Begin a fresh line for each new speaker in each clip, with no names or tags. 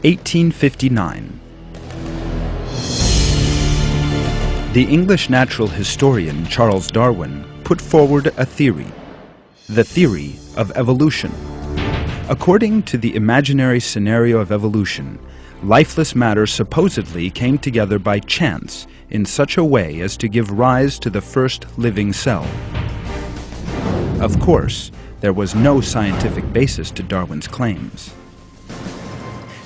1859. The English natural historian Charles Darwin put forward a theory, the theory of evolution. According to the imaginary scenario of evolution, lifeless matter supposedly came together by chance in such a way as to give rise to the first living cell. Of course, there was no scientific basis to Darwin's claims.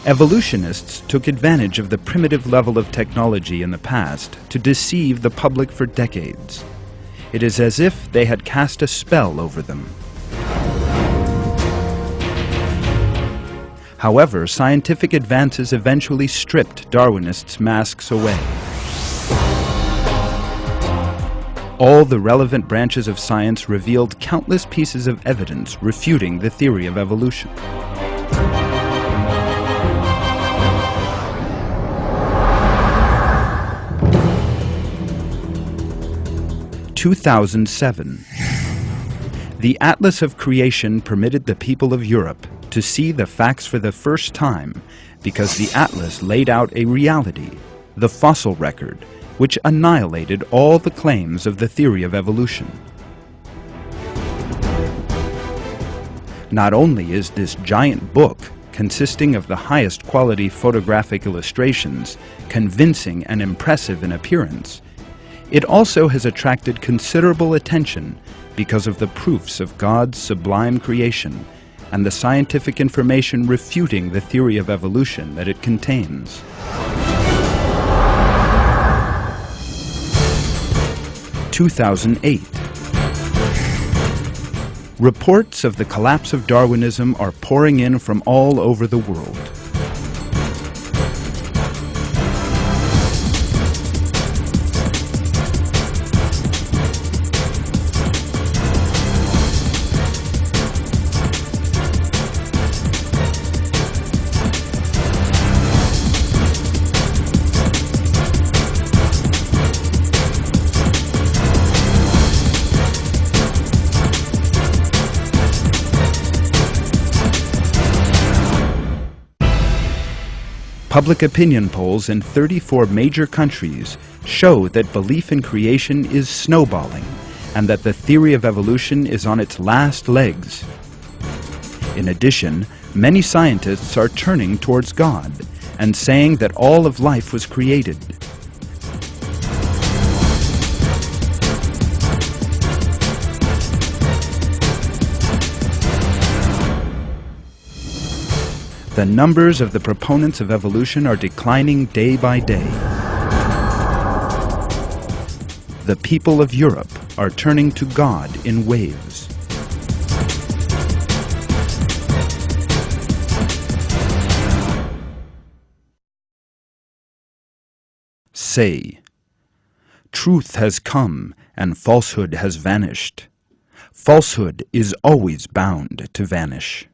Evolutionists took advantage of the primitive level of technology in the past to deceive the public for decades. It is as if they had cast a spell over them. However, scientific advances eventually stripped Darwinists' masks away. All the relevant branches of science revealed countless pieces of evidence refuting the theory of evolution. 2007. The Atlas of Creation permitted the people of Europe to see the facts for the first time because the Atlas laid out a reality, the fossil record, which annihilated all the claims of the theory of evolution. Not only is this giant book, consisting of the highest quality photographic illustrations, convincing and impressive in appearance, it also has attracted considerable attention because of the proofs of God's sublime creation and the scientific information refuting the theory of evolution that it contains. In 2008. Reports of the collapse of Darwinism are pouring in from all over the world. Public opinion polls in 34 major countries show that belief in creation is snowballing and that the theory of evolution is on its last legs. In addition, many scientists are turning towards God and saying that all of life was created. The numbers of the proponents of evolution are declining day by day. The people of Europe are turning to God in waves. Say, truth has come and falsehood has vanished. Falsehood is always bound to vanish.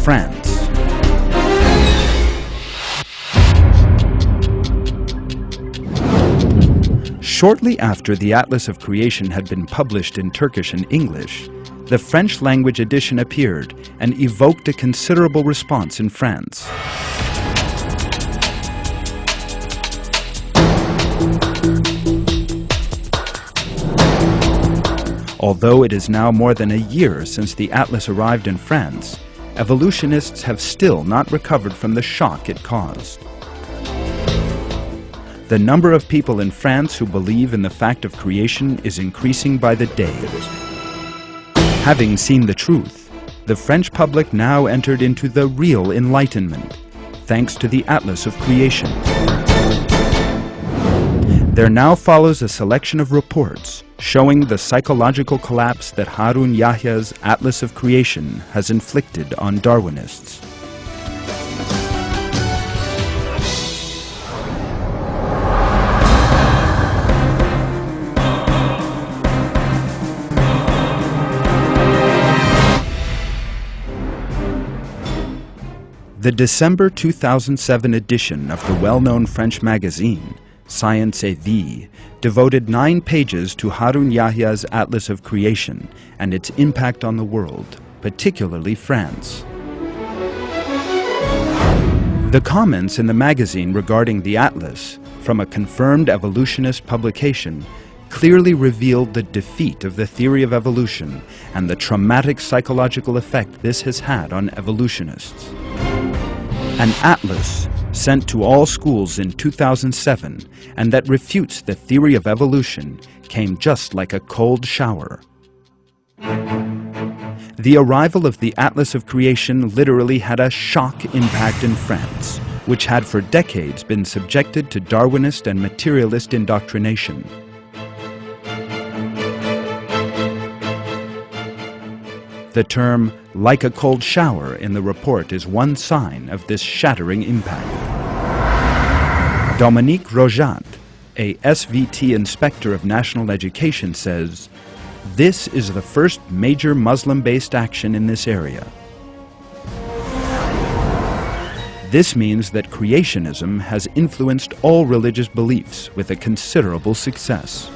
France. Shortly after the Atlas of Creation had been published in Turkish and English, the French language edition appeared and evoked a considerable response in France. Although it is now more than a year since the Atlas arrived in France, evolutionists have still not recovered from the shock it caused. The number of people in France who believe in the fact of creation is increasing by the day. Having seen the truth, the French public now entered into the real enlightenment, thanks to the Atlas of Creation. There now follows a selection of reports showing the psychological collapse that Harun Yahya's Atlas of Creation has inflicted on Darwinists. The December 2007 edition of the well-known French magazine, Science et Vie, devoted 9 pages to Harun Yahya's Atlas of Creation and its impact on the world, particularly France. The comments in the magazine regarding the Atlas, from a confirmed evolutionist publication, clearly revealed the defeat of the theory of evolution and the traumatic psychological effect this has had on evolutionists. An atlas sent to all schools in 2007 and that refutes the theory of evolution came just like a cold shower. The arrival of the Atlas of Creation literally had a shock impact in France, which had for decades been subjected to Darwinist and materialist indoctrination. The term "like a cold shower" in the report is one sign of this shattering impact. Dominique Rojat, a SVT inspector of national education, says, "This is the first major Muslim-based action in this area. This means that creationism has influenced all religious beliefs with a considerable success."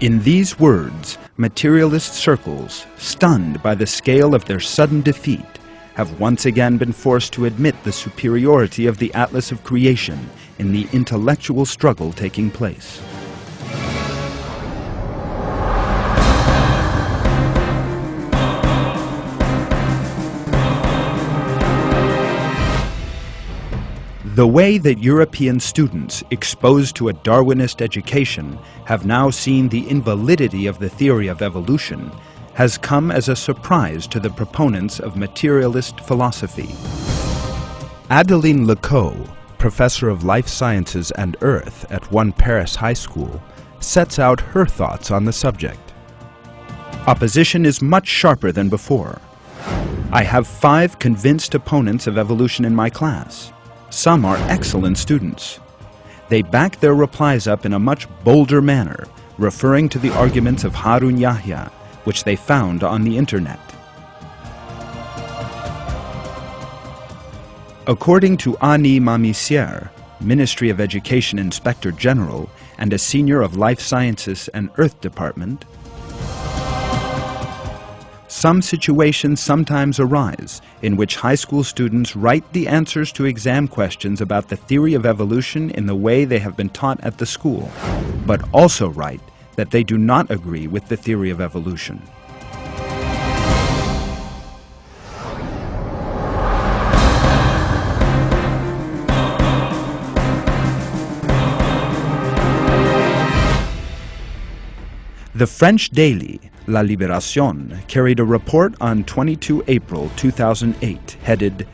In these words, materialist circles, stunned by the scale of their sudden defeat, have once again been forced to admit the superiority of the Atlas of Creation in the intellectual struggle taking place. The way that European students exposed to a Darwinist education have now seen the invalidity of the theory of evolution has come as a surprise to the proponents of materialist philosophy. Adeline Lecoq, professor of life sciences and earth at one Paris high school, sets out her thoughts on the subject. Opposition is much sharper than before. I have 5 convinced opponents of evolution in my class. Some are excellent students. They back their replies up in a much bolder manner, referring to the arguments of Harun Yahya, which they found on the internet. According to Annie Mamissiere, Ministry of Education Inspector General and a senior of Life Sciences and Earth Department, some situations sometimes arise in which high school students write the answers to exam questions about the theory of evolution in the way they have been taught at the school, but also write that they do not agree with the theory of evolution. The French daily La Libération carried a report on 22 April 2008 headed,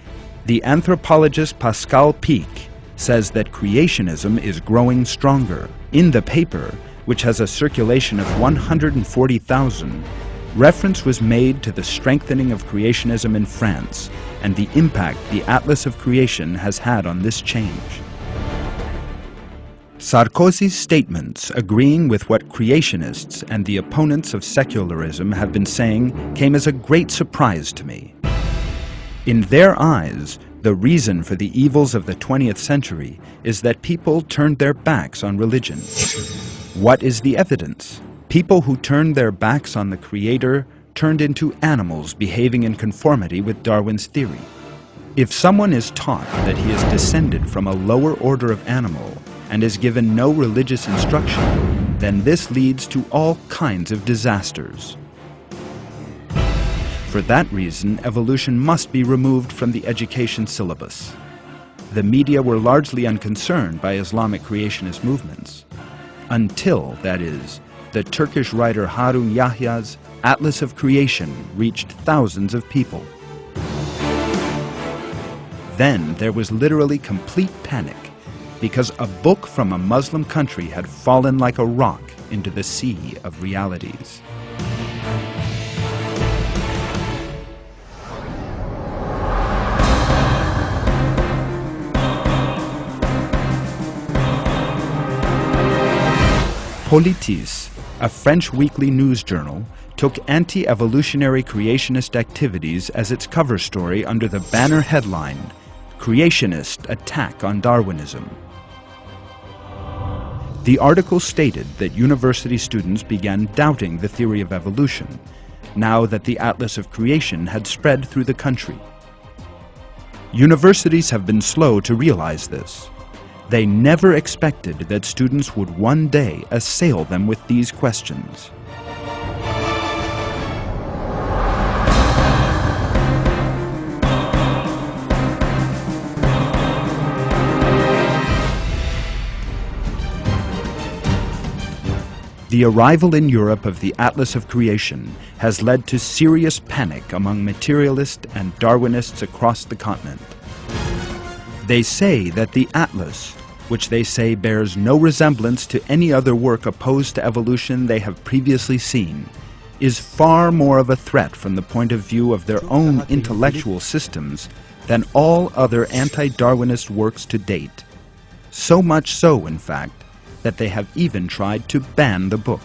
"The anthropologist Pascal Pic says that creationism is growing stronger." In the paper, which has a circulation of 140,000, reference was made to the strengthening of creationism in France and the impact the Atlas of Creation has had on this change. Sarkozy's statements agreeing with what creationists and the opponents of secularism have been saying came as a great surprise to me. In their eyes, the reason for the evils of the 20th century is that people turned their backs on religion. What is the evidence? People who turned their backs on the Creator turned into animals behaving in conformity with Darwin's theory. If someone is taught that he is descended from a lower order of animal and is given no religious instruction, then this leads to all kinds of disasters. For that reason, evolution must be removed from the education syllabus. The media were largely unconcerned by Islamic creationist movements, until, that is, the Turkish writer Harun Yahya's Atlas of Creation reached thousands of people. Then there was literally complete panic, because a book from a Muslim country had fallen like a rock into the sea of realities. Politis, a French weekly news journal, took anti-evolutionary creationist activities as its cover story under the banner headline, "Creationist Attack on Darwinism." The article stated that university students began doubting the theory of evolution, now that the Atlas of Creation had spread through the country. Universities have been slow to realize this. They never expected that students would one day assail them with these questions. The arrival in Europe of the Atlas of Creation has led to serious panic among materialists and Darwinists across the continent. They say that the Atlas, which they say bears no resemblance to any other work opposed to evolution they have previously seen, is far more of a threat from the point of view of their own intellectual systems than all other anti-Darwinist works to date. So much so, in fact, that they have even tried to ban the book.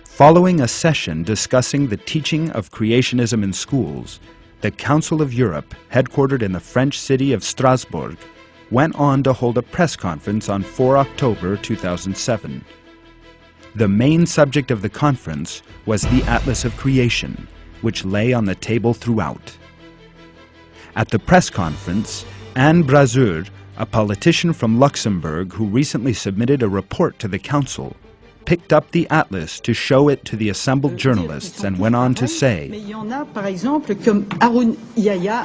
Following a session discussing the teaching of creationism in schools, the Council of Europe, headquartered in the French city of Strasbourg, went on to hold a press conference on 4 October 2007. The main subject of the conference was the Atlas of Creation, which lay on the table throughout. At the press conference, Anne Brasseur, a politician from Luxembourg who recently submitted a report to the Council, picked up the Atlas to show it to the assembled journalists and went on to say,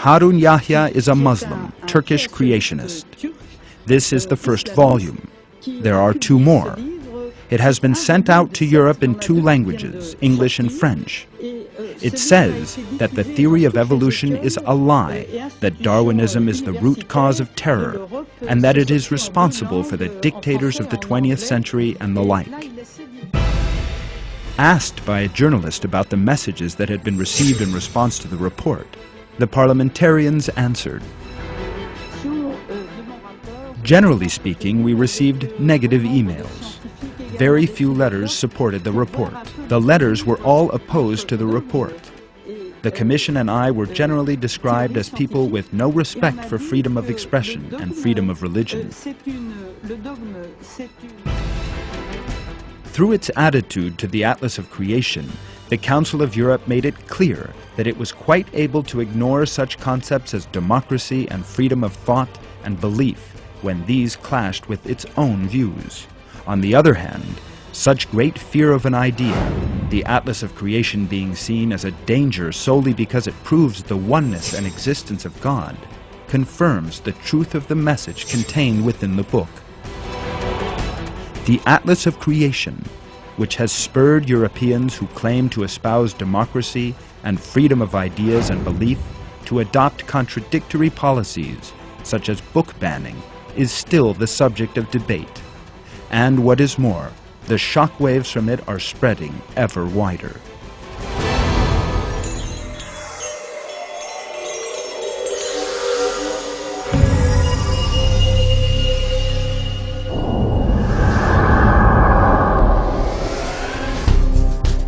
"Harun Yahya is a Muslim, Turkish creationist. This is the first volume. There are 2 more. It has been sent out to Europe in 2 languages, English and French. It says that the theory of evolution is a lie, that Darwinism is the root cause of terror, and that it is responsible for the dictators of the 20th century and the like." Asked by a journalist about the messages that had been received in response to the report, the parliamentarians answered, "Generally speaking, we received negative emails. Very few letters supported the report. The letters were all opposed to the report. The Commission and I were generally described as people with no respect for freedom of expression and freedom of religion." Through its attitude to the Atlas of Creation, the Council of Europe made it clear that it was quite able to ignore such concepts as democracy and freedom of thought and belief when these clashed with its own views. On the other hand, such great fear of an idea, the Atlas of Creation being seen as a danger solely because it proves the oneness and existence of God, confirms the truth of the message contained within the book. The Atlas of Creation, which has spurred Europeans who claim to espouse democracy and freedom of ideas and belief to adopt contradictory policies, such as book banning, is still the subject of debate. And what is more, the shockwaves from it are spreading ever wider.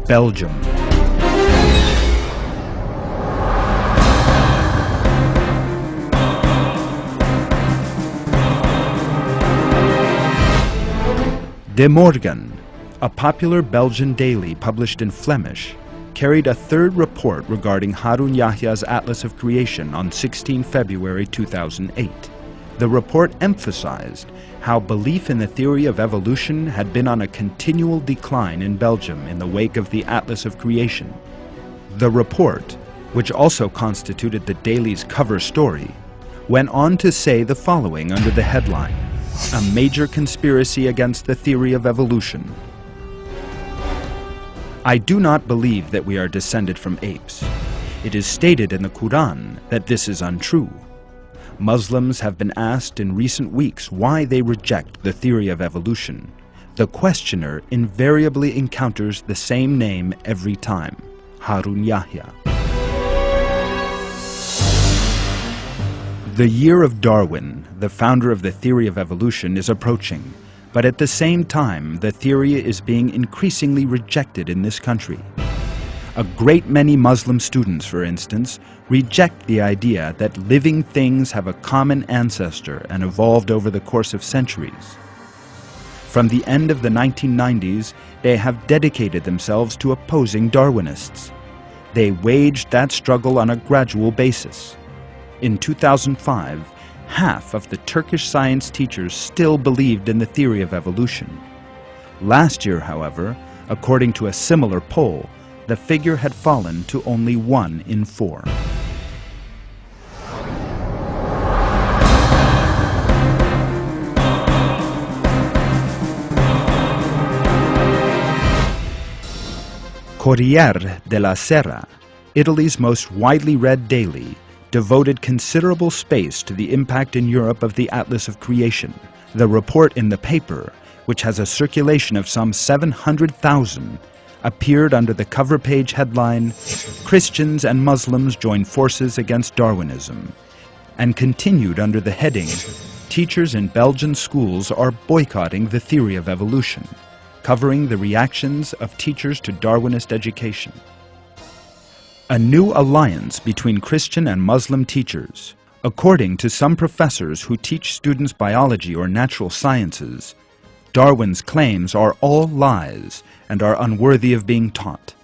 Belgium. De Morgen, a popular Belgian daily published in Flemish, carried a 3rd report regarding Harun Yahya's Atlas of Creation on 16 February 2008. The report emphasized how belief in the theory of evolution had been on a continual decline in Belgium in the wake of the Atlas of Creation. The report, which also constituted the daily's cover story, went on to say the following under the headline, "A major conspiracy against the theory of evolution." I do not believe that we are descended from apes. It is stated in the Quran that this is untrue. Muslims have been asked in recent weeks why they reject the theory of evolution. The questioner invariably encounters the same name every time, Harun Yahya. The year of Darwin, the founder of the theory of evolution, is approaching, But at the same time, the theory is being increasingly rejected in this country. A great many Muslim students, for instance, reject the idea that living things have a common ancestor and evolved over the course of centuries. From the end of the 1990s, they have dedicated themselves to opposing Darwinists. They waged that struggle on a gradual basis. In 2005, half of the Turkish science teachers still believed in the theory of evolution. Last year, however, according to a similar poll, the figure had fallen to only 1 in 4. Corriere della Sera, Italy's most widely read daily, devoted considerable space to the impact in Europe of the Atlas of Creation. The report in the paper, which has a circulation of some 700,000, appeared under the cover page headline, "Christians and Muslims Join Forces Against Darwinism," and continued under the heading, "Teachers in Belgian Schools Are Boycotting the Theory of Evolution," covering the reactions of teachers to Darwinist education. A new alliance between Christian and Muslim teachers. According to some professors who teach students biology or natural sciences, Darwin's claims are all lies and are unworthy of being taught.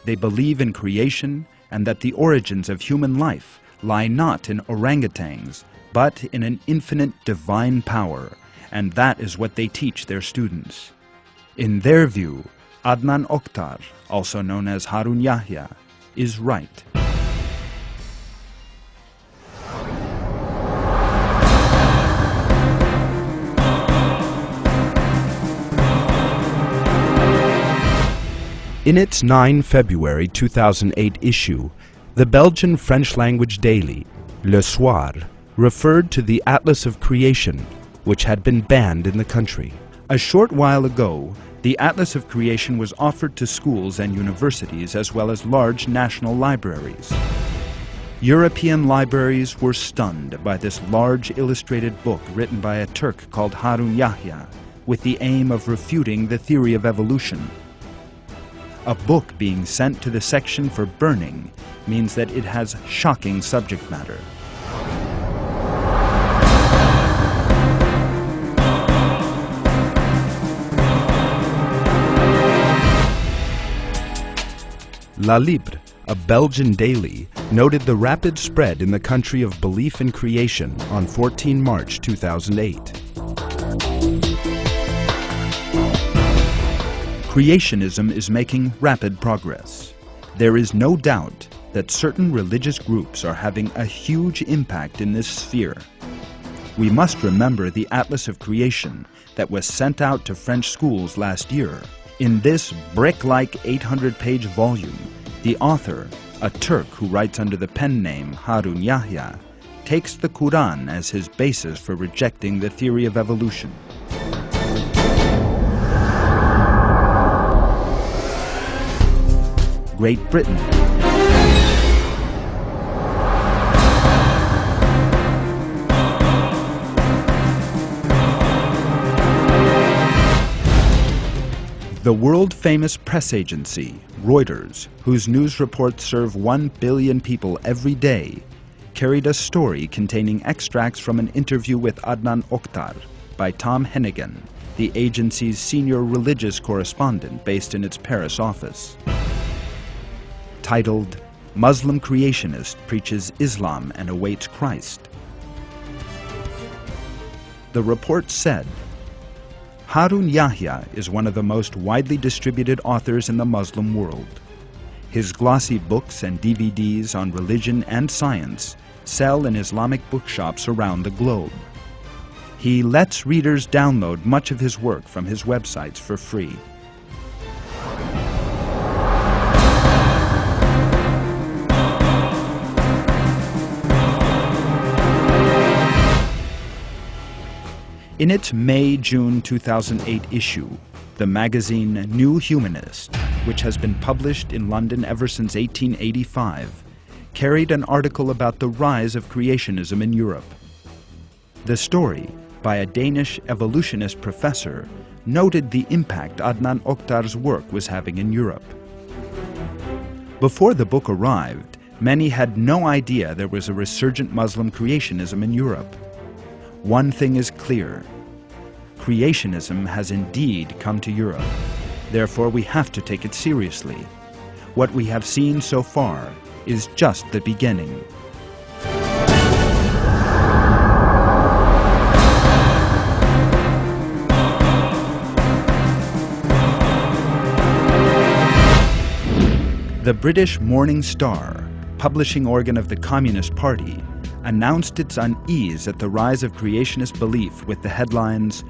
They believe in creation and that the origins of human life lie not in orangutans, but in an infinite divine power, and that is what they teach their students. In their view, Adnan Oktar, also known as Harun Yahya, is right. In its 9 February 2008 issue, the Belgian French-language daily, Le Soir, referred to the Atlas of Creation, which had been banned in the country. A short while ago, the Atlas of Creation was offered to schools and universities as well as large national libraries. European libraries were stunned by this large illustrated book written by a Turk called Harun Yahya, with the aim of refuting the theory of evolution. A book being sent to the section for burning means that it has shocking subject matter. La Libre, a Belgian daily, noted the rapid spread in the country of belief in creation on 14 March 2008. Creationism is making rapid progress. There is no doubt that certain religious groups are having a huge impact in this sphere. We must remember the Atlas of Creation that was sent out to French schools last year. In this brick-like 800-page volume, the author, a Turk who writes under the pen name Harun Yahya, takes the Quran as his basis for rejecting the theory of evolution. Great Britain. The world-famous press agency, Reuters, whose news reports serve 1 billion people every day, carried a story containing extracts from an interview with Adnan Oktar by Tom Hennigan, the agency's senior religious correspondent based in its Paris office. Titled, "Muslim Creationist Preaches Islam and Awaits Christ." The report said, Harun Yahya is one of the most widely distributed authors in the Muslim world. His glossy books and DVDs on religion and science sell in Islamic bookshops around the globe. He lets readers download much of his work from his websites for free. In its May-June 2008 issue, the magazine New Humanist, which has been published in London ever since 1885, carried an article about the rise of creationism in Europe. The story, by a Danish evolutionist professor, noted the impact Adnan Oktar's work was having in Europe. Before the book arrived, many had no idea there was a resurgent Muslim creationism in Europe. One thing is clear: creationism has indeed come to Europe. Therefore, we have to take it seriously. What we have seen so far is just the beginning. The British Morning Star, publishing organ of the Communist Party, announced its unease at the rise of creationist belief with the headlines,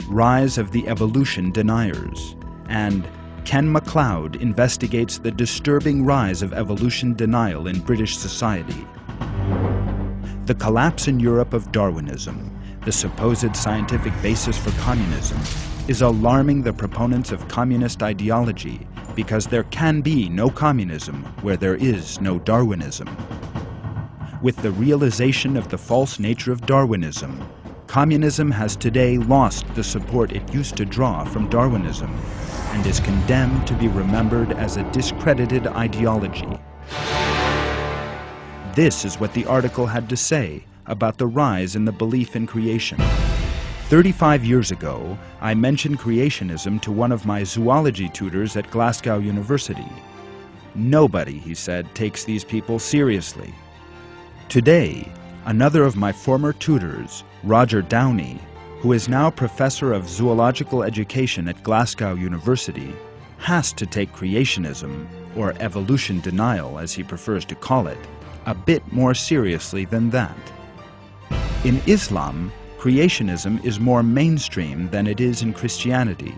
"Rise of the Evolution Deniers," and "Ken MacLeod investigates the disturbing rise of evolution denial in British society." The collapse in Europe of Darwinism, the supposed scientific basis for communism, is alarming the proponents of communist ideology, because there can be no communism where there is no Darwinism. With the realization of the false nature of Darwinism, communism has today lost the support it used to draw from Darwinism and is condemned to be remembered as a discredited ideology. This is what the article had to say about the rise in the belief in creation. 35 years ago, I mentioned creationism to one of my zoology tutors at Glasgow University. Nobody, he said, takes these people seriously. Today, another of my former tutors, Roger Downey, who is now professor of zoological education at Glasgow University, has to take creationism, or evolution denial as he prefers to call it, a bit more seriously than that. In Islam, creationism is more mainstream than it is in Christianity.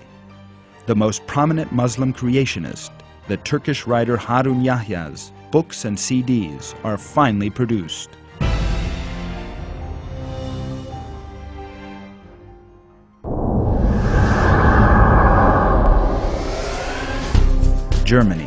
The most prominent Muslim creationist, the Turkish writer Harun Yahya's books and CDs are finally produced. Germany.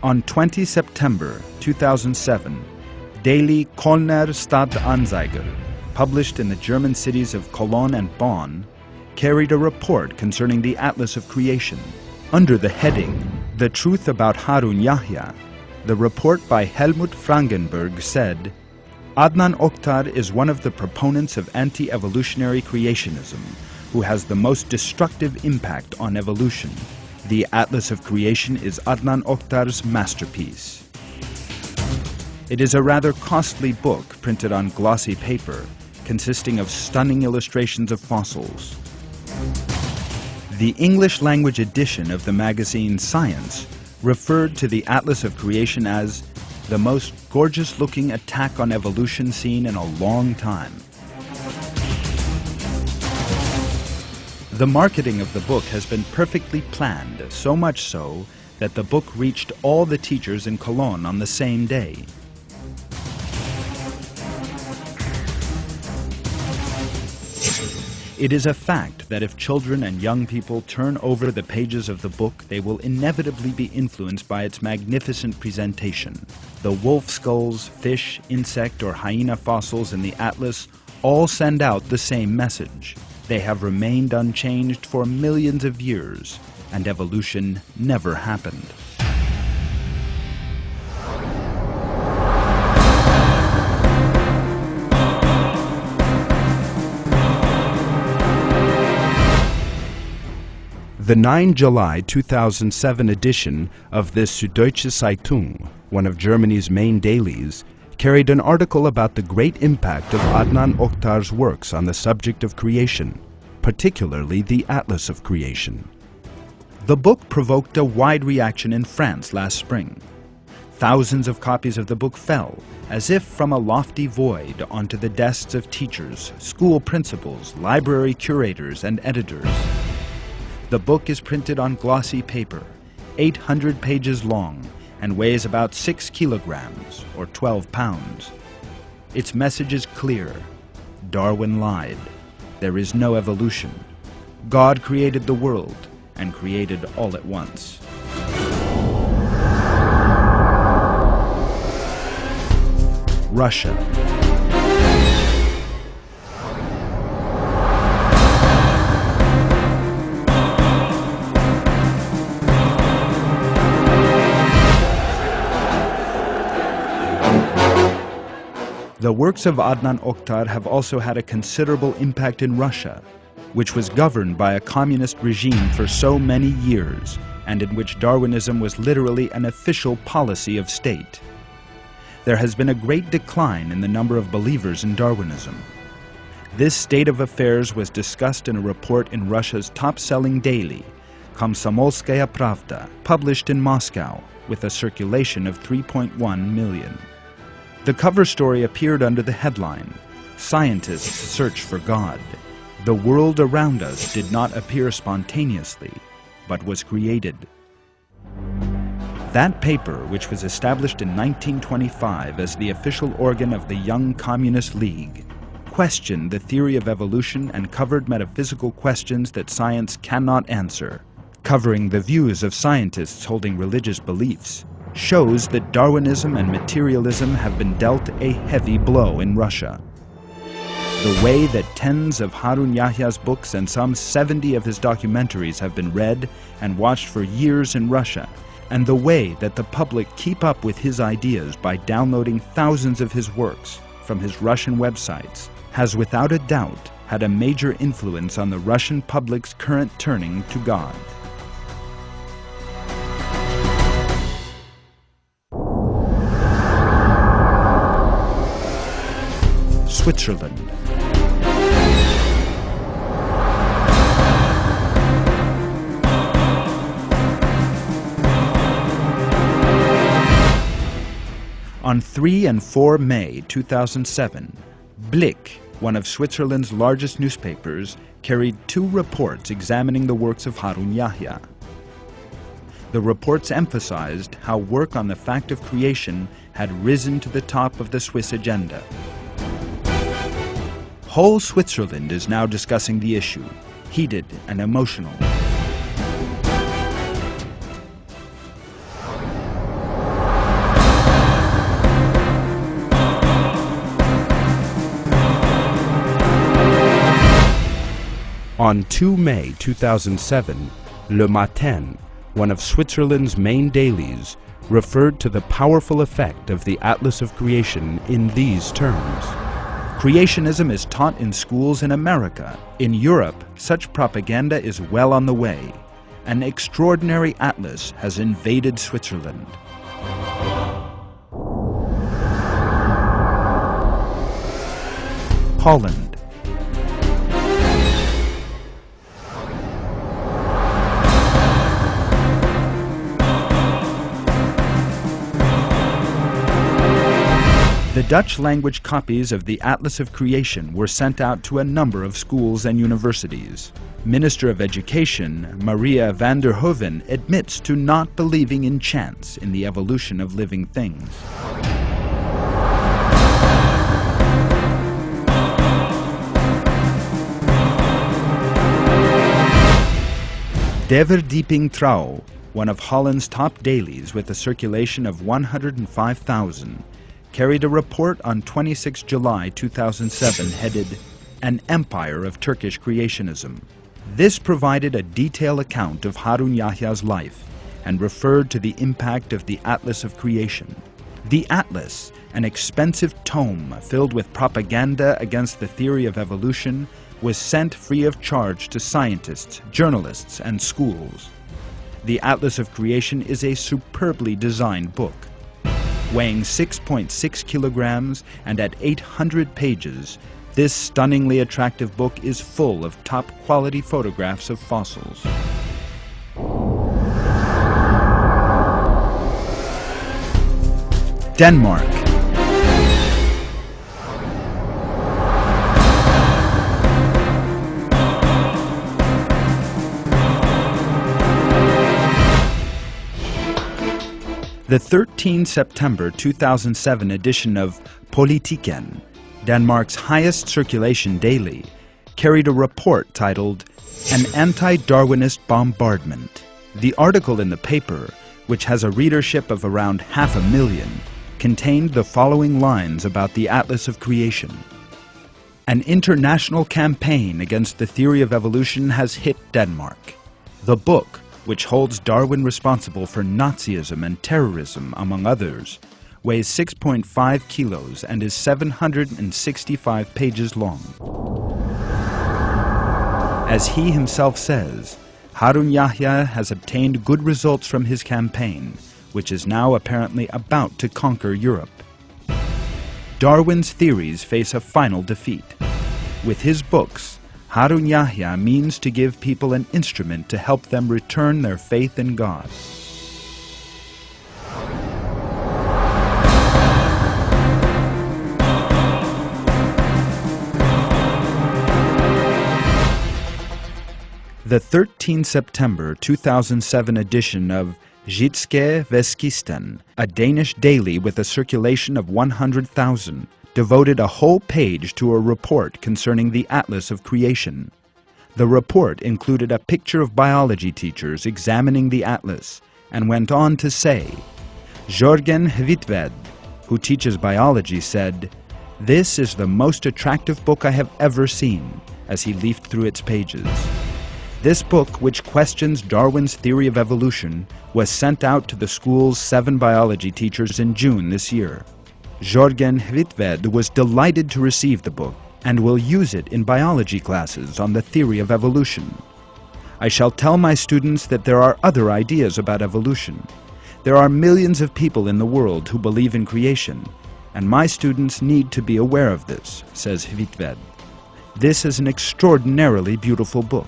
On 20 September 2007, daily Kölner Stadtanzeiger, published in the German cities of Cologne and Bonn, carried a report concerning the Atlas of Creation. Under the heading, "The Truth About Harun Yahya," the report by Helmut Frankenberg said, "Adnan Oktar is one of the proponents of anti-evolutionary creationism, who has the most destructive impact on evolution. The Atlas of Creation is Adnan Oktar's masterpiece." It is a rather costly book printed on glossy paper, consisting of stunning illustrations of fossils. The English-language edition of the magazine Science referred to the Atlas of Creation as the most gorgeous-looking attack on evolution seen in a long time. The marketing of the book has been perfectly planned, so much so that the book reached all the teachers in Cologne on the same day. It is a fact that if children and young people turn over the pages of the book, they will inevitably be influenced by its magnificent presentation. The wolf skulls, fish, insect, or hyena fossils in the atlas all send out the same message. They have remained unchanged for millions of years, and evolution never happened. The 9 July 2007 edition of the Süddeutsche Zeitung, one of Germany's main dailies, carried an article about the great impact of Adnan Oktar's works on the subject of creation, particularly the Atlas of Creation. The book provoked a wide reaction in France last spring. Thousands of copies of the book fell, as if from a lofty void, onto the desks of teachers, school principals, library curators, and editors. The book is printed on glossy paper, 800 pages long, and weighs about 6 kilograms, or 12 pounds. Its message is clear. Darwin lied. There is no evolution. God created the world, and created all at once. Russia. The works of Adnan Oktar have also had a considerable impact in Russia, which was governed by a communist regime for so many years, and in which Darwinism was literally an official policy of state. There has been a great decline in the number of believers in Darwinism. This state of affairs was discussed in a report in Russia's top-selling daily, Komsomolskaya Pravda, published in Moscow, with a circulation of 3.1 million. The cover story appeared under the headline, "Scientists Search for God." The world around us did not appear spontaneously, but was created. That paper, which was established in 1925 as the official organ of the Young Communist League, questioned the theory of evolution and covered metaphysical questions that science cannot answer. Covering the views of scientists holding religious beliefs, shows that Darwinism and materialism have been dealt a heavy blow in Russia. The way that tens of Harun Yahya's books and some 70 of his documentaries have been read and watched for years in Russia, and the way that the public keep up with his ideas by downloading thousands of his works from his Russian websites, has without a doubt had a major influence on the Russian public's current turning to God. Switzerland. On 3 and 4 May 2007, Blick, one of Switzerland's largest newspapers, carried 2 reports examining the works of Harun Yahya. The reports emphasized how work on the fact of creation had risen to the top of the Swiss agenda. Whole Switzerland is now discussing the issue, heated and emotional.
On 2 May 2007, Le Matin, one of Switzerland's main dailies, referred to the powerful effect of the Atlas of Creation in these terms.
Creationism is taught in schools in America. In Europe, such propaganda is well on the way. An extraordinary atlas has invaded Switzerland. Holland. The Dutch-language copies of the Atlas of Creation were sent out to a number of schools and universities. Minister of Education, Maria van der Hoeven, admits to not believing in chance in the evolution of living things. De Verdieping Trouw, one of Holland's top dailies with a circulation of 105,000, carried a report on 26 July 2007 headed An Empire of Turkish Creationism. This provided a detailed account of Harun Yahya's life and referred to the impact of the Atlas of Creation. The Atlas, an expensive tome filled with propaganda against the theory of evolution, was sent free of charge to scientists, journalists, and schools. The Atlas of Creation is a superbly designed book. Weighing 6.6 kilograms and at 800 pages, this stunningly attractive book is full of top-quality photographs of fossils. Denmark. The 13 September 2007 edition of Politiken, Denmark's highest circulation daily, carried a report titled "An Anti-Darwinist Bombardment." The article in the paper, which has a readership of around 500,000, contained the following lines about the Atlas of Creation. An international campaign against the theory of evolution has hit Denmark. The book, which holds Darwin responsible for Nazism and terrorism, among others, weighs 6.5 kilos and is 765 pages long. As he himself says, Harun Yahya has obtained good results from his campaign, which is now apparently about to conquer Europe. Darwin's theories face a final defeat. With his books, Harun Yahya means to give people an instrument to help them return their faith in God. The 13 September 2007 edition of Jyske Veskisten, a Danish daily with a circulation of 100,000, devoted a whole page to a report concerning the Atlas of Creation. The report included a picture of biology teachers examining the atlas and went on to say, Jørgen Hvitved, who teaches biology, said, "This is the most attractive book I have ever seen," as he leafed through its pages. This book, which questions Darwin's theory of evolution, was sent out to the school's 7 biology teachers in June this year. Jørgen Hvitved was delighted to receive the book and will use it in biology classes on the theory of evolution. I shall tell my students that there are other ideas about evolution. There are millions of people in the world who believe in creation, and my students need to be aware of this, says Hvitved. This is an extraordinarily beautiful book.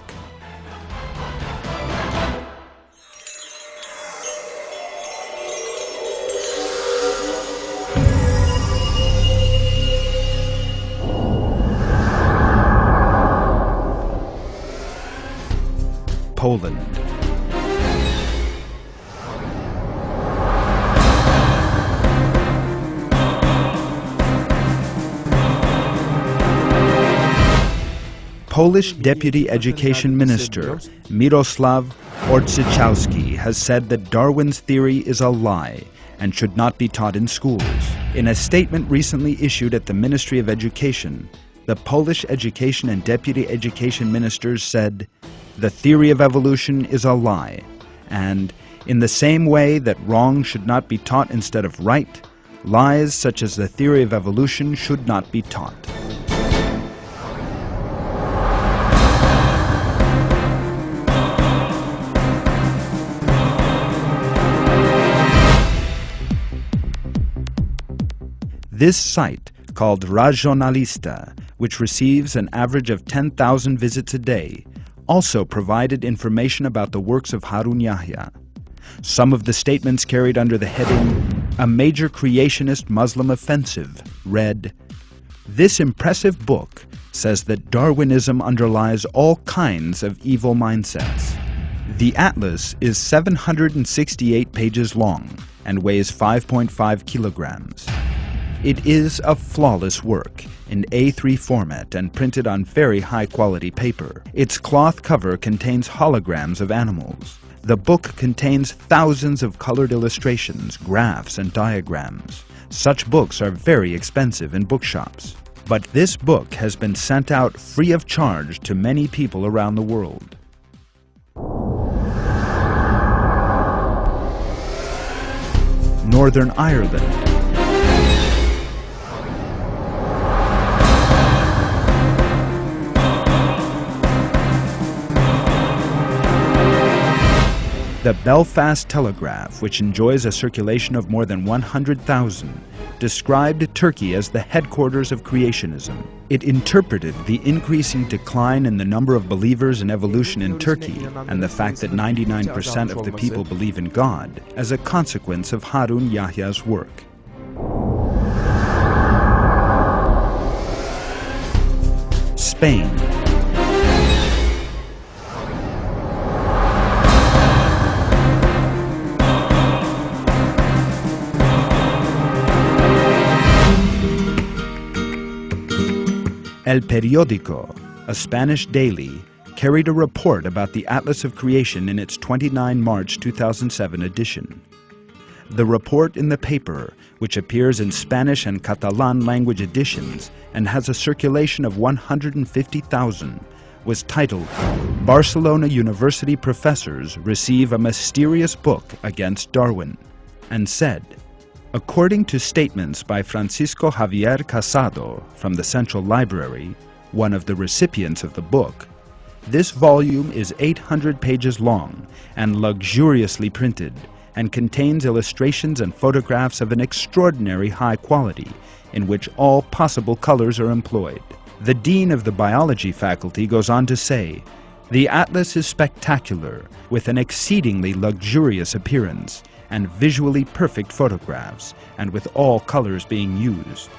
Poland. Polish Deputy Education Minister Mirosław Orczychowski has said that Darwin's theory is a lie and should not be taught in schools. In a statement recently issued at the Ministry of Education, the Polish Education and Deputy Education Ministers said, "The theory of evolution is a lie," and, in the same way that wrong should not be taught instead of right, lies such as the theory of evolution should not be taught. This site, called Regionalista, which receives an average of 10,000 visits a day, also provided information about the works of Harun Yahya. Some of the statements carried under the heading, "A Major Creationist Muslim Offensive," read, "This impressive book says that Darwinism underlies all kinds of evil mindsets." The atlas is 768 pages long and weighs 5.5 kilograms. It is a flawless work in A3 format and printed on very high-quality paper. Its cloth cover contains holograms of animals. The book contains thousands of colored illustrations, graphs, and diagrams. Such books are very expensive in bookshops. But this book has been sent out free of charge to many people around the world. Northern Ireland. The Belfast Telegraph, which enjoys a circulation of more than 100,000, described Turkey as the headquarters of creationism. It interpreted the increasing decline in the number of believers in evolution in Turkey and the fact that 99% of the people believe in God as a consequence of Harun Yahya's work. Spain. El Periódico, a Spanish daily, carried a report about the Atlas of Creation in its 29 March 2007 edition. The report in the paper, which appears in Spanish and Catalan language editions and has a circulation of 150,000, was titled, "Barcelona University Professors Receive a Mysterious Book Against Darwin," and said, according to statements by Francisco Javier Casado from the Central Library, one of the recipients of the book, this volume is 800 pages long and luxuriously printed, and contains illustrations and photographs of an extraordinary high quality, in which all possible colors are employed. The dean of the biology faculty goes on to say, "The atlas is spectacular, with an exceedingly luxurious appearance, and visually perfect photographs, and with all colors being used."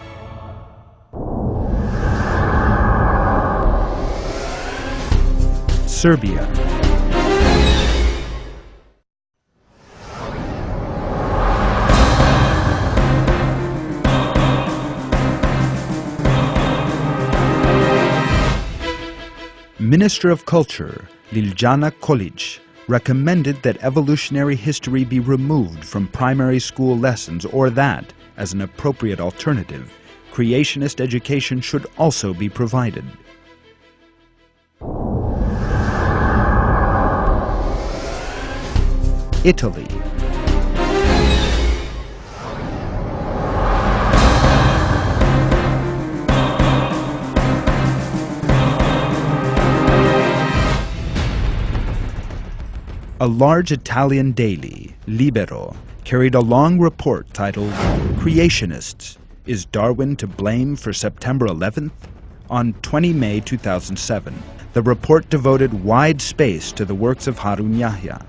Serbia. Minister of Culture, Liljana Kolic, recommended that evolutionary history be removed from primary school lessons, or that, as an appropriate alternative, creationist education should also be provided. Italy. A large Italian daily, Libero, carried a long report titled, "Creationists, Is Darwin to Blame for September 11th?" on 20 May 2007. The report devoted wide space to the works of Harun Yahya.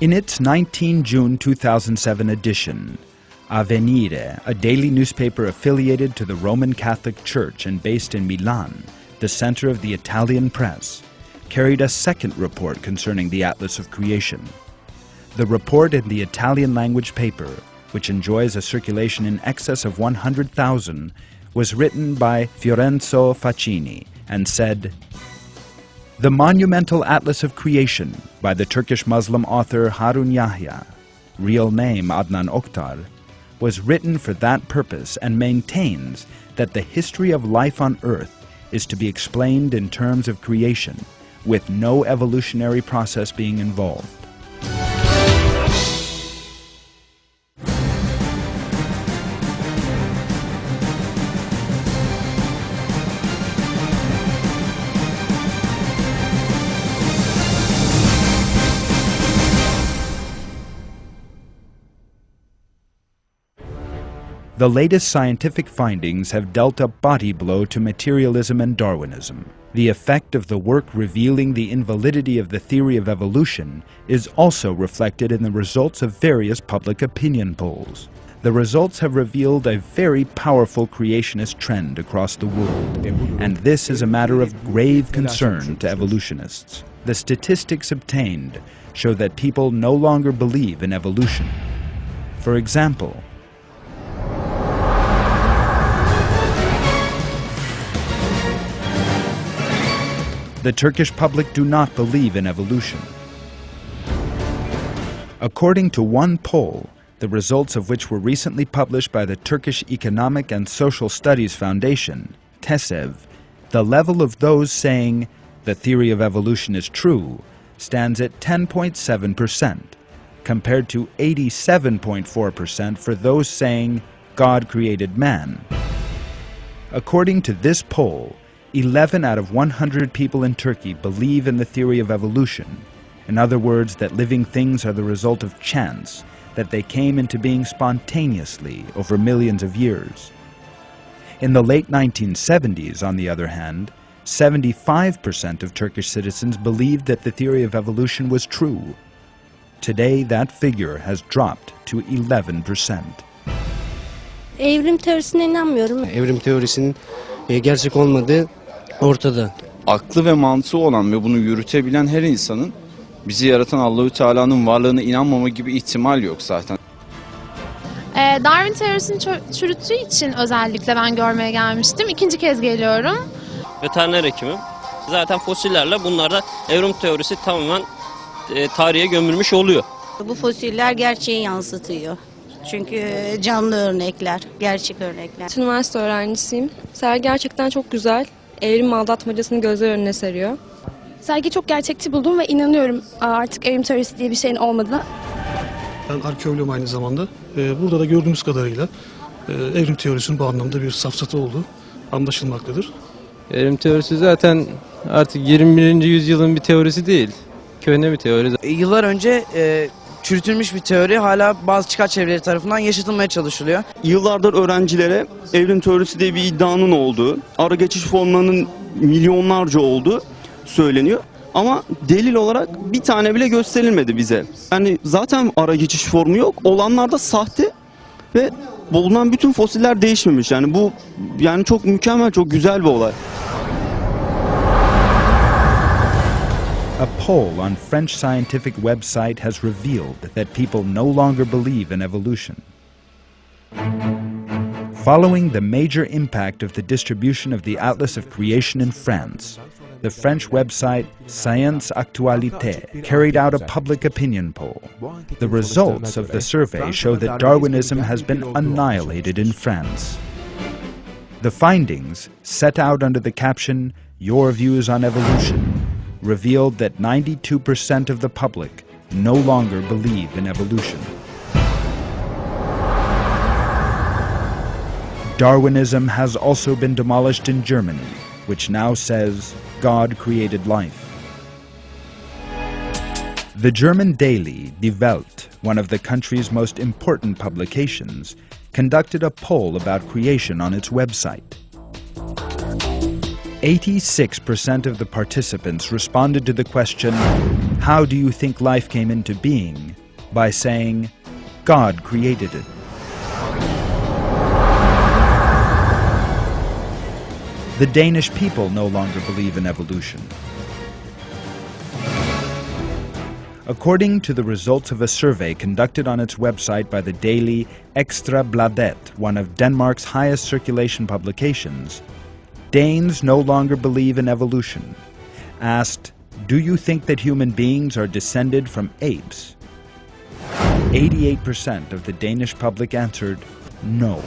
In its 19 June 2007 edition, Avvenire, a daily newspaper affiliated to the Roman Catholic Church and based in Milan, the center of the Italian press, carried a second report concerning the Atlas of Creation. The report in the Italian language paper, which enjoys a circulation in excess of 100,000, was written by Fiorenzo Facchini and said, "The monumental Atlas of Creation by the Turkish Muslim author Harun Yahya, real name Adnan Oktar, was written for that purpose and maintains that the history of life on Earth is to be explained in terms of creation, with no evolutionary process being involved." The latest scientific findings have dealt a body blow to materialism and Darwinism. The effect of the work revealing the invalidity of the theory of evolution is also reflected in the results of various public opinion polls. The results have revealed a very powerful creationist trend across the world, and this is a matter of grave concern to evolutionists. The statistics obtained show that people no longer believe in evolution. For example, the Turkish public do not believe in evolution. According to one poll, the results of which were recently published by the Turkish Economic and Social Studies Foundation, TESEV, the level of those saying the theory of evolution is true stands at 10.7%, compared to 87.4% for those saying God created man. According to this poll, 11 out of 100 people in Turkey believe in the theory of evolution. In other words, that living things are the result of chance, that they came into being spontaneously over millions of years. In the late 1970s, on the other hand, 75% of Turkish citizens believed that the theory of evolution was true. Today, that figure has dropped to 11%.
Evrim teorisine inanmıyorum.
Evrim teorisinin gerçek olmadığı ortada.
Aklı ve mantığı olan ve bunu yürütebilen her insanın Bizi yaratan Allahü Teala'nın varlığına inanmama gibi ihtimal yok zaten.
Darwin teorisini çürüttüğü için özellikle ben görmeye gelmiştim. İkinci kez geliyorum.
Veteriner hekimim. Zaten fosillerle bunlarda evrim teorisi tamamen tarihe gömülmüş oluyor.
Bu fosiller gerçeği yansıtıyor. Çünkü canlı örnekler, gerçek örnekler.
Üniversite öğrencisiyim. Sergi gerçekten çok güzel. Evrim aldatmacasını gözler önüne seriyor.
Sergi çok gerçekçi buldum ve inanıyorum artık evrim teorisi diye bir şeyin olmadığına.
Ben arkeoloğum aynı zamanda. Burada da gördüğümüz kadarıyla evrim teorisinin bu anlamda bir safsata olduğu anlaşılmaktadır.
Evrim teorisi zaten artık 21. yüzyılın bir teorisi değil. Köhne bir teori.
Yıllar önce çürütülmüş bir teori hala bazı çıkar çevreleri tarafından yaşatılmaya çalışılıyor.
Yıllardır öğrencilere evrim teorisi diye bir iddianın olduğu, ara geçiş formlarının milyonlarca olduğu söyleniyor. Ama delil olarak bir tane bile gösterilmedi bize. Yani zaten ara geçiş formu yok. Olanlar da sahte ve bulunan bütün fosiller değişmemiş. Yani bu çok mükemmel, çok güzel bir olay.
A poll on French scientific website has revealed that people no longer believe in evolution. Following the major impact of the distribution of the Atlas of Creation in France, the French website Science Actualité carried out a public opinion poll. The results of the survey show that Darwinism has been annihilated in France. The findings, set out under the caption, "Your Views on Evolution," revealed that 92% of the public no longer believe in evolution. Darwinism has also been demolished in Germany, which now says God created life. The German daily Die Welt, one of the country's most important publications, conducted a poll about creation on its website. 86% of the participants responded to the question, "How do you think life came into being?" by saying, "God created it." The Danish people no longer believe in evolution. According to the results of a survey conducted on its website by the daily Ekstra Bladet, one of Denmark's highest circulation publications, Danes no longer believe in evolution. Asked, "Do you think that human beings are descended from apes?" 88% of the Danish public answered no.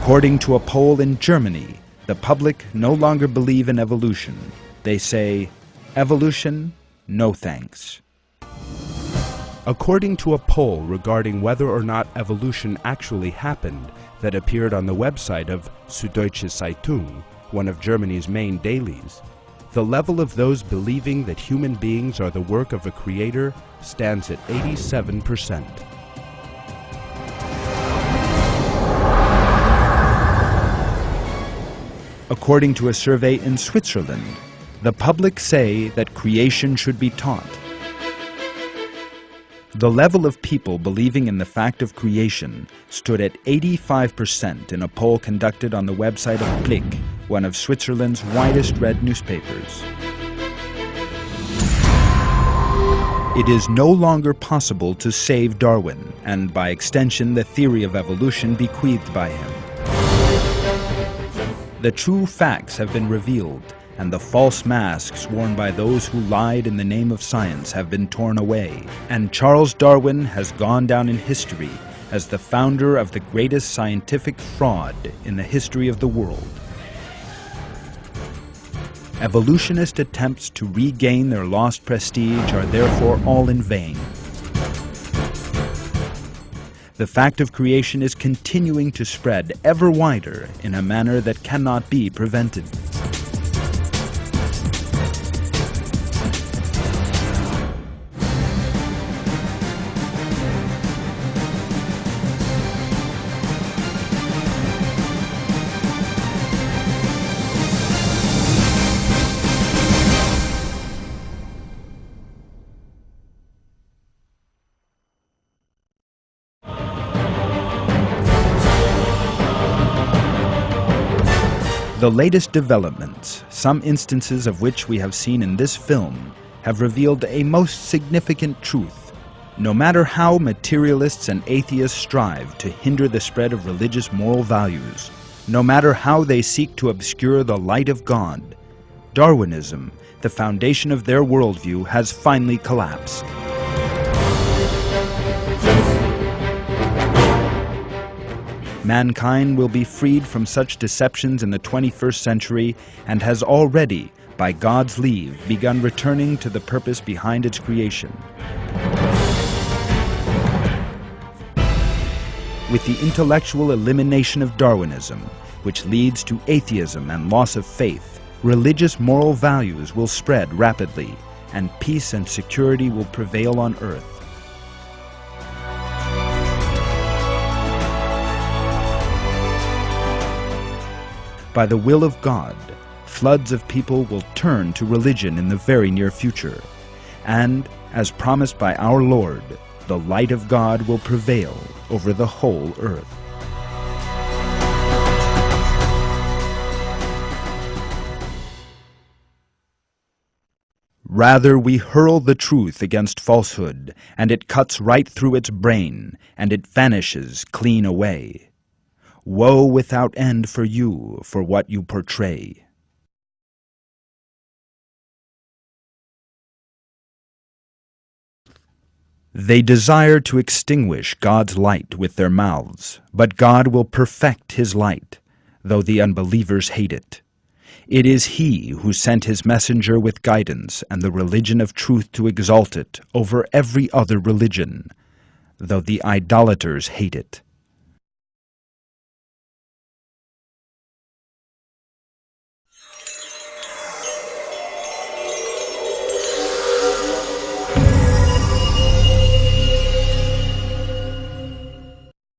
According to a poll in Germany, the public no longer believe in evolution. They say, "Evolution, no thanks."
According to a poll regarding whether or not evolution actually happened that appeared on the website of Süddeutsche Zeitung, one of Germany's main dailies, the level of those believing that human beings are the work of a creator stands at 87%.
According to a survey in Switzerland, the public say that creation should be taught. The level of people believing in the fact of creation stood at 85% in a poll conducted on the website of Blick, one of Switzerland's widest read newspapers. It is no longer possible to save Darwin, and by extension the theory of evolution bequeathed by him. The true facts have been revealed, and the false masks worn by those who lied in the name of science have been torn away, and Charles Darwin has gone down in history as the founder of the greatest scientific fraud in the history of the world. Evolutionist attempts to regain their lost prestige are therefore all in vain. The fact of creation is continuing to spread ever wider in a manner that cannot be prevented. The The latest developments, some instances of which we have seen in this film, have revealed a most significant truth. No matter how materialists and atheists strive to hinder the spread of religious moral values, no matter how they seek to obscure the light of God, Darwinism, the foundation of their worldview, has finally collapsed. Mankind will be freed from such deceptions in the 21st century and has already, by God's leave, begun returning to the purpose behind its creation. With the intellectual elimination of Darwinism, which leads to atheism and loss of faith, religious moral values will spread rapidly, and peace and security will prevail on earth. By the will of God, floods of people will turn to religion in the very near future, and, as promised by our Lord, the light of God will prevail over the whole earth. Rather, we hurl the truth against falsehood, and it cuts right through its brain, and it vanishes clean away. Woe without end for you for what you portray. They desire to extinguish God's light with their mouths, but God will perfect His light, though the unbelievers hate it. It is He who sent His messenger with guidance and the religion of truth to exalt it over every other religion, though the idolaters hate it.